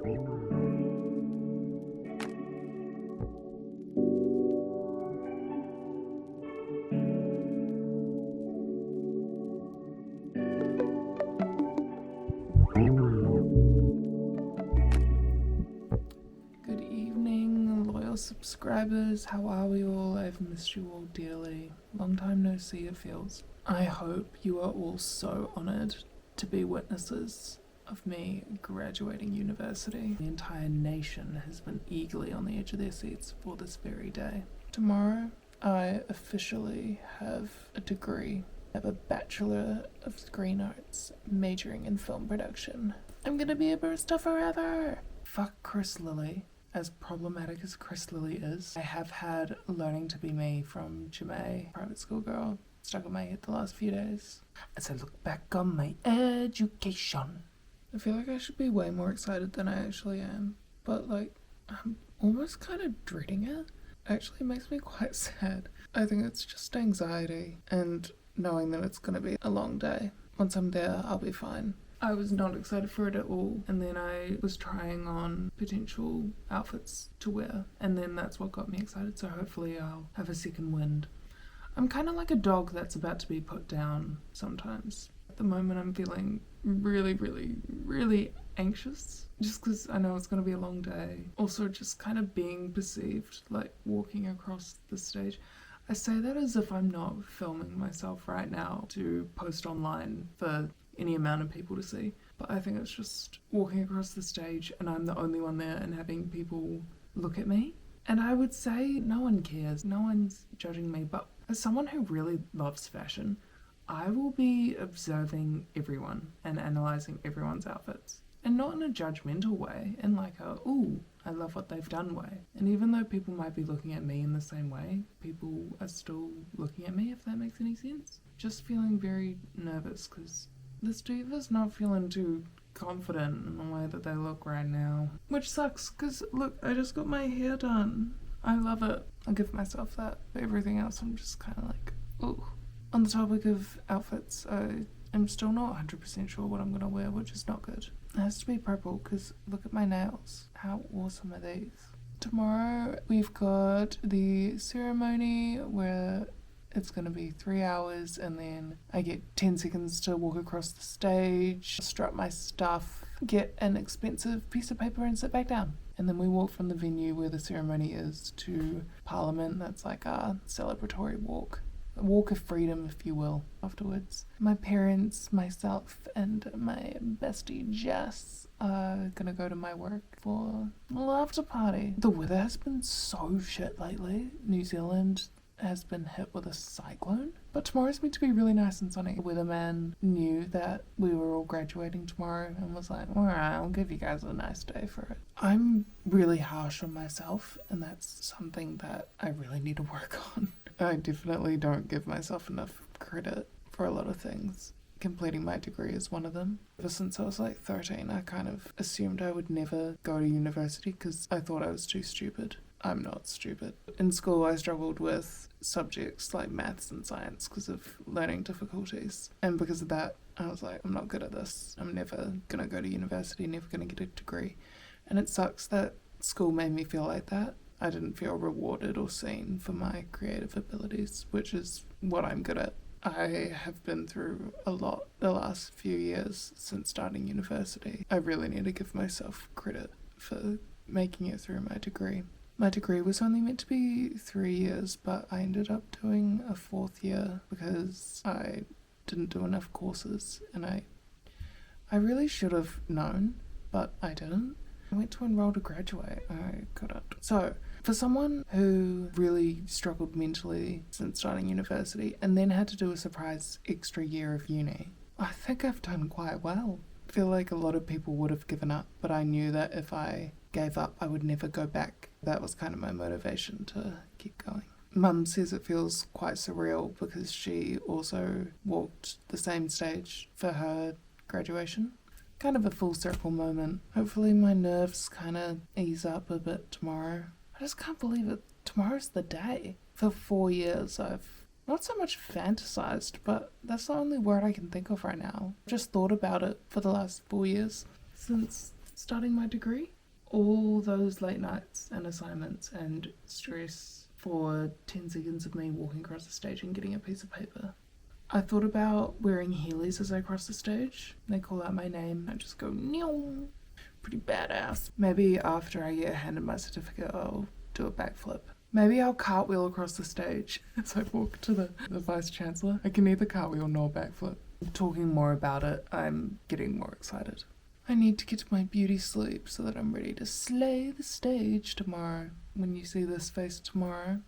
Good evening, loyal subscribers. How are we all? I've missed you all dearly. Long time no see, it feels. I hope you are all so honoured to be witnesses of me graduating university. The entire nation has been eagerly on the edge of their seats for this very day. Tomorrow, I officially have a degree. I have a Bachelor of Screen Arts, majoring in film production. I'm gonna be a barista forever! Fuck Chris Lilly. As problematic as Chris Lilly is, I have had Learning to Be Me from Jemay, private school girl, stuck in my head the last few days. As I look back on my education, I feel like I should be way more excited than I actually am, but I'm almost kind of dreading it. Actually, it makes me quite sad. I think it's just anxiety and knowing that it's gonna be a long day. Once I'm there, I'll be fine. I was not excited for it at all, and then I was trying on potential outfits to wear, and then that's what got me excited, so hopefully I'll have a second wind. I'm kind of like a dog that's about to be put down sometimes. At the moment I'm feeling really anxious, just because I know it's going to be a long day. Also just kind of being perceived, like walking across the stage. I say that as if I'm not filming myself right now to post online for any amount of people to see, but I think it's just walking across the stage and I'm the only one there and having people look at me. And I would say no one cares, no one's judging me, but as someone who really loves fashion, I will be observing everyone and analysing everyone's outfits. And not in a judgmental way, in like a, ooh, I love what they've done way. And even though people might be looking at me in the same way, people are still looking at me, if that makes any sense. Just feeling very nervous because this diva's not feeling too confident in the way that they look right now. Which sucks, because look, I just got my hair done. I love it. I'll give myself that. But everything else, I'm just kind of like, ooh. On the topic of outfits, I'm still not 100% sure what I'm going to wear, which is not good. It has to be purple, because look at my nails. How awesome are these? Tomorrow, we've got the ceremony where it's going to be 3 hours, and then I get 10 seconds to walk across the stage, strut my stuff, get an expensive piece of paper and sit back down. And then we walk from the venue where the ceremony is to Parliament. That's like a celebratory walk. A walk of freedom, if you will, afterwards. My parents, myself, and my bestie Jess are gonna go to my work for a little after party. The weather has been so shit lately. New Zealand has been hit with a cyclone, but tomorrow's meant to be really nice and sunny. The weatherman knew that we were all graduating tomorrow and was like, alright, I'll give you guys a nice day for it. I'm really harsh on myself, and that's something that I really need to work on. I definitely don't give myself enough credit for a lot of things. Completing my degree is one of them. Ever since I was like 13, I kind of assumed I would never go to university because I thought I was too stupid. I'm not stupid. In school, I struggled with subjects like maths and science because of learning difficulties. And because of that, I was like, I'm not good at this. I'm never going to go to university, never going to get a degree. And it sucks that school made me feel like that. I didn't feel rewarded or seen for my creative abilities, which is what I'm good at. I have been through a lot the last few years since starting university. I really need to give myself credit for making it through my degree. My degree was only meant to be 3 years, but I ended up doing a 4th year because I didn't do enough courses, and I really should have known, but I didn't. I went to enroll to graduate. I couldn't. So, for someone who really struggled mentally since starting university and then had to do a surprise extra year of uni, I think I've done quite well. I feel like a lot of people would have given up, but I knew that if I gave up, I would never go back. That was kind of my motivation to keep going. Mum says it feels quite surreal because she also walked the same stage for her graduation. Kind of a full circle moment. Hopefully my nerves kind of ease up a bit tomorrow. I just can't believe it. Tomorrow's the day. For 4 years I've not so much fantasized, but that's the only word I can think of right now. I've just thought about it for the last 4 years since starting my degree. all those late nights and assignments and stress for 10 seconds of me walking across the stage and getting a piece of paper. I thought about wearing Heelys as I cross the stage. They call out my name. I just go, neow. Pretty badass. Maybe after I get handed my certificate, I'll do a backflip. Maybe I'll cartwheel across the stage as I walk to the Vice Chancellor. I can either cartwheel nor backflip. Talking more about it, I'm getting more excited. I need to get to my beauty sleep so that I'm ready to slay the stage tomorrow. When you see this face tomorrow,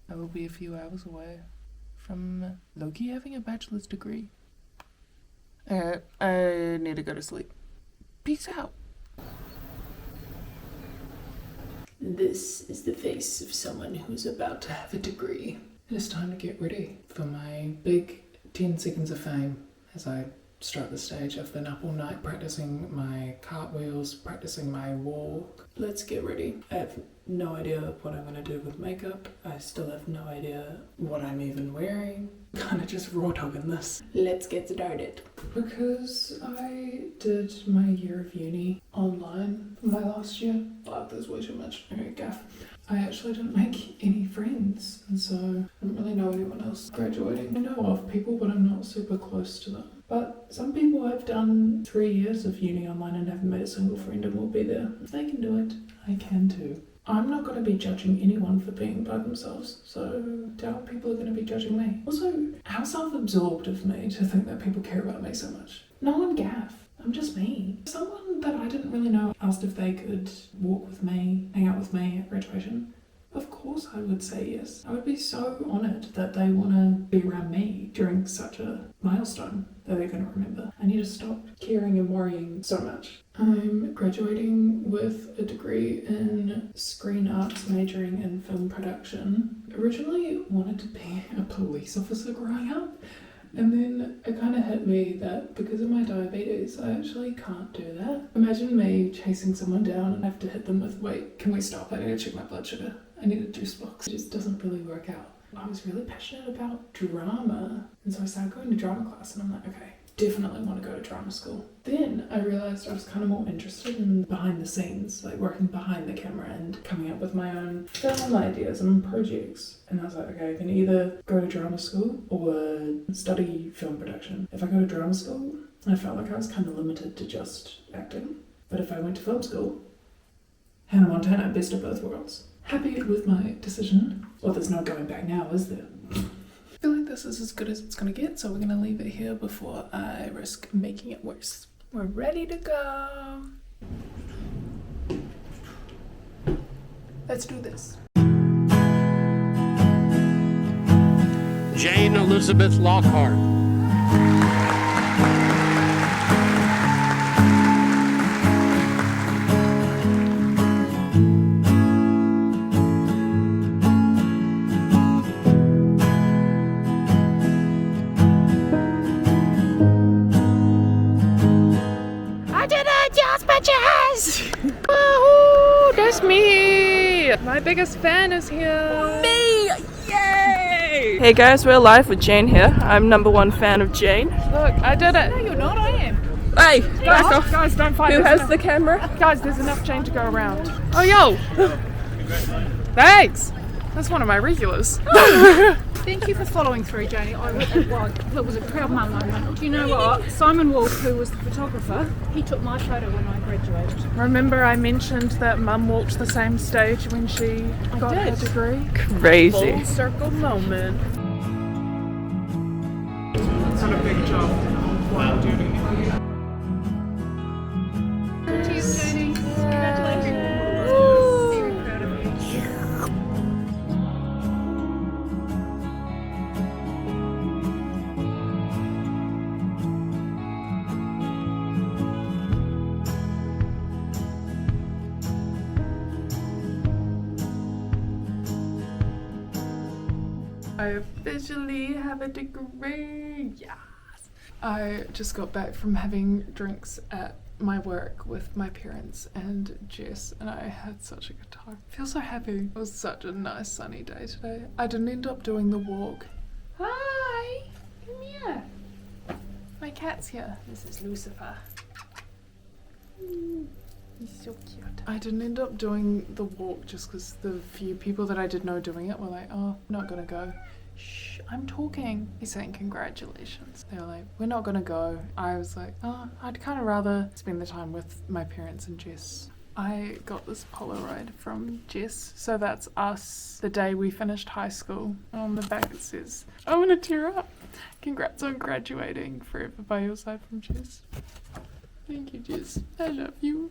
I will be a few hours away from Loki having a bachelor's degree. I need to go to sleep. Peace out. This is the face of someone who's about to have a degree. It is time to get ready for my big 10 seconds of fame as I strut the stage. I've been up all night practicing my cartwheels, practicing my walk. Let's get ready. I have no idea what I'm going to do with makeup. I still have no idea what I'm even wearing. Kind of just raw dogging this. Let's get started. Because I did my year of uni online for my last year. Fuck, there's way too much. Okay, gaff. I actually didn't make any friends, and so I don't really know anyone else graduating. I know of people, but I'm not super close to them. But some people have done 3 years of uni online and haven't made a single friend and will be there. If they can do it, I can too. I'm not going to be judging anyone for being by themselves, so I doubt people are going to be judging me. Also, how self-absorbed of me to think that people care about me so much. No one gaff. I'm just me. Someone that I didn't really know asked if they could walk with me, hang out with me at graduation. Of course I would say yes. I would be so honoured that they want to be around me during such a milestone that they're going to remember. I need to stop caring and worrying so much. I'm graduating with a degree in screen arts, majoring in film production. Originally wanted to be a police officer growing up. And then it kind of hit me that because of my diabetes, I actually can't do that. Imagine me chasing someone down and I have to hit them with, wait, can we stop? I need to check my blood sugar. I need a juice box. It just doesn't really work out. I was really passionate about drama. And so I started going to drama class and I'm like, okay, definitely want to go to drama school. Then I realised I was kind of more interested in behind the scenes, like working behind the camera and coming up with my own film ideas and projects. And I was like, okay, I can either go to drama school or study film production. If I go to drama school, I felt like I was kind of limited to just acting. But if I went to film school, Hannah Montana, best of both worlds. Happy with my decision. Well, there's no going back now, is there? I feel like this is as good as it's going to get, so we're going to leave it here before I risk making it worse. We're ready to go. Let's do this. Jane Elizabeth Lockhart. Wahoo! That's me! My biggest fan is here! Me! Yay! Hey guys, we're live with Jane here. I'm #1 fan of Jane. Look, I did it! No, you're not, I am. Hey, back off. Guys, don't fight. Who has the camera? Guys, there's enough Jane to go around. Oh, yo! Thanks! That's one of my regulars. Thank you for following through, Janie. That was a proud mum moment. Do you know what? Simon Wolf, who was the photographer, he took my photo when I graduated. Remember I mentioned that Mum walked the same stage when she got her degree? Crazy. Full circle moment. Done a big job while doing it. Cheers, Janie. Congratulations. Very proud of you. I officially have a degree, yes! I just got back from having drinks at my work with my parents and Jess, and I had such a good time. I feel so happy. It was such a nice sunny day today. I didn't end up doing the walk. Hi! Come here. My cat's here. This is Lucifer. He's so cute. I didn't end up doing the walk just because the few people that I did know doing it were like, oh, not gonna go. Shh, I'm talking. He's saying congratulations. They were like, we're not gonna go. I was like, oh, I'd kind of rather spend the time with my parents and Jess. I got this Polaroid from Jess, so that's us the day we finished high school. On the back it says, I'm gonna tear up. Congrats on graduating, forever by your side, from Jess. Thank you, Jess. I love you.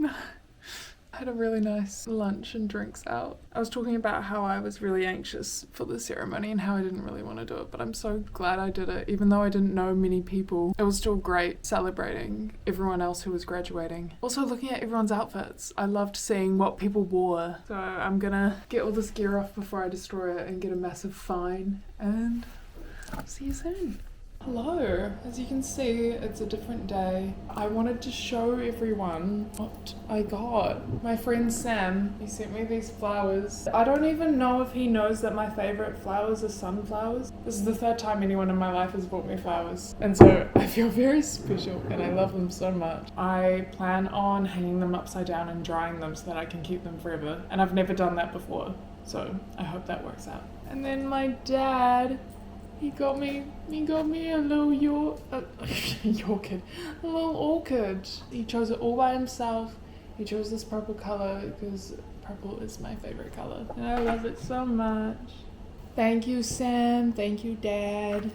I had a really nice lunch and drinks out. I was talking about how I was really anxious for the ceremony and how I didn't really want to do it, but I'm so glad I did it. Even though I didn't know many people, it was still great celebrating everyone else who was graduating. Also looking at everyone's outfits. I loved seeing what people wore. So I'm gonna get all this gear off before I destroy it and get a massive fine, and I'll see you soon. Hello, as you can see, it's a different day. I wanted to show everyone what I got. My friend Sam, he sent me these flowers. I don't even know if he knows that my favorite flowers are sunflowers. This is the third time anyone in my life has bought me flowers, and so I feel very special and I love them so much. I plan on hanging them upside down and drying them so that I can keep them forever, and I've never done that before, so I hope that works out. And then my dad, He got me a little orchid. A little orchid. He chose it all by himself. He chose this purple color because purple is my favorite color. And I love it so much. Thank you, Sam. Thank you, Dad.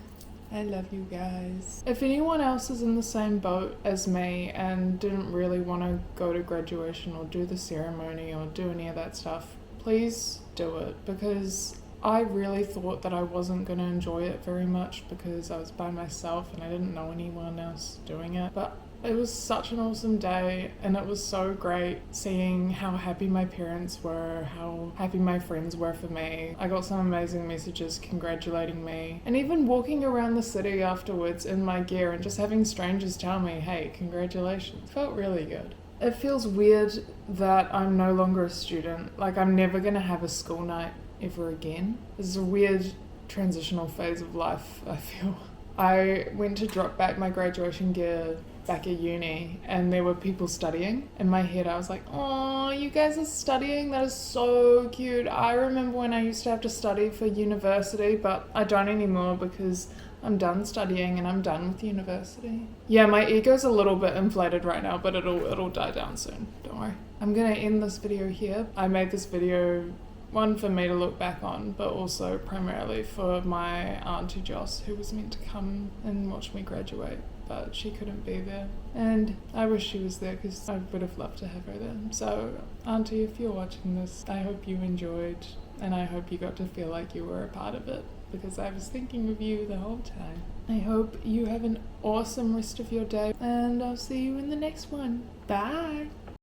I love you guys. If anyone else is in the same boat as me and didn't really want to go to graduation or do the ceremony or do any of that stuff, please do it, because I really thought that I wasn't going to enjoy it very much because I was by myself and I didn't know anyone else doing it. But it was such an awesome day, and it was so great seeing how happy my parents were, how happy my friends were for me. I got some amazing messages congratulating me, and even walking around the city afterwards in my gear and just having strangers tell me, hey, congratulations, felt really good. It feels weird that I'm no longer a student. Like, I'm never going to have a school night ever again. This is a weird transitional phase of life, I feel. I went to drop back my graduation gear back at uni and there were people studying. In my head I was like, oh, you guys are studying? That is so cute. I remember when I used to have to study for university, but I don't anymore because I'm done studying and I'm done with university. Yeah, my ego's a little bit inflated right now, but it'll die down soon, don't worry. I'm gonna end this video here. I made this video, one, for me to look back on, but also primarily for my auntie Joss, who was meant to come and watch me graduate, but she couldn't be there. And I wish she was there because I would have loved to have her there. So, auntie, if you're watching this, I hope you enjoyed, and I hope you got to feel like you were a part of it, because I was thinking of you the whole time. I hope you have an awesome rest of your day, and I'll see you in the next one. Bye!